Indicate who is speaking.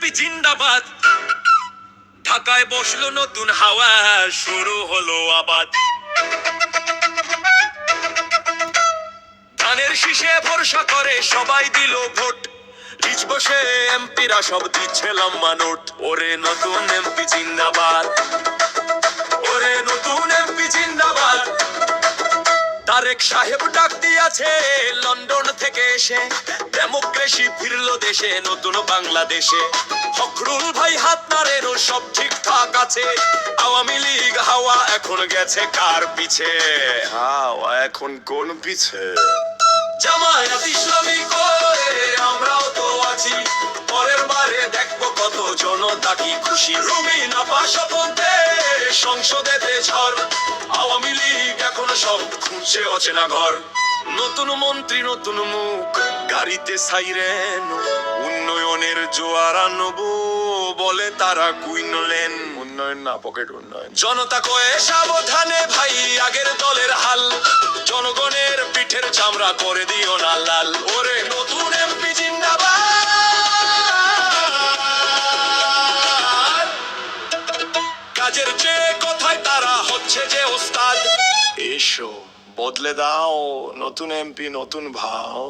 Speaker 1: MP জিন্দাবাদ। ঢাকায় বসলো নতুন হাওয়া, শুরু হলো আবাদ। ধানের শীষে ভরসা করে সবাই দিল ভোট। রিচ বসে এমপিরা সব দিচ্ছে লম্বা নোট। ওরে নতুন এমপি জিন্দাবাদ, ওরে নতুন এমপি জিন্দাবাদ। তারেক সাহেব ডাক দিয়েছে লন্ডন থেকে এসে, ডেমোক্রেসি ফিরলো দেশে, নতুন বাংলাদেশে। ফখরুল ভাই হাত নাড়েন, সব ঠিকঠাক আছে। আওয়ামী লীগ হাওয়া এখন গেছে কার পিছে?
Speaker 2: হাওয়া এখন কোন পিছে?
Speaker 1: জামায়াত ইসলামী করে আমরাও তো আছি। পরের বারে দেখবো কত জনতা কি খুশি। রুমিনা পাশাপথে সংসদেতে ঝড়। আওয়ামী লীগ এখন সব খুঁজছে অচেনা ঘর। নতুন মন্ত্রী নতুন মুখ, গাড়িতে সাইরেন। উন্নয়নের জোয়ার আনবো বলে তারা কুইনলেন।
Speaker 2: উন্নয়ন না, পকেট উন্নয়ন।
Speaker 1: জনতা কয়ে সাবধানে ভাই, আগের দলের হাল। জনগণের পিঠের চামড়া করে দিও না লাল। ওরে নতুন এমপি জিন্দাবাদ। কাজের চেয়ে কথায় তারা হচ্ছে যে ওস্তাদ।
Speaker 2: এসো বদলে দাও, নতুন এমপি নতুন ভাও।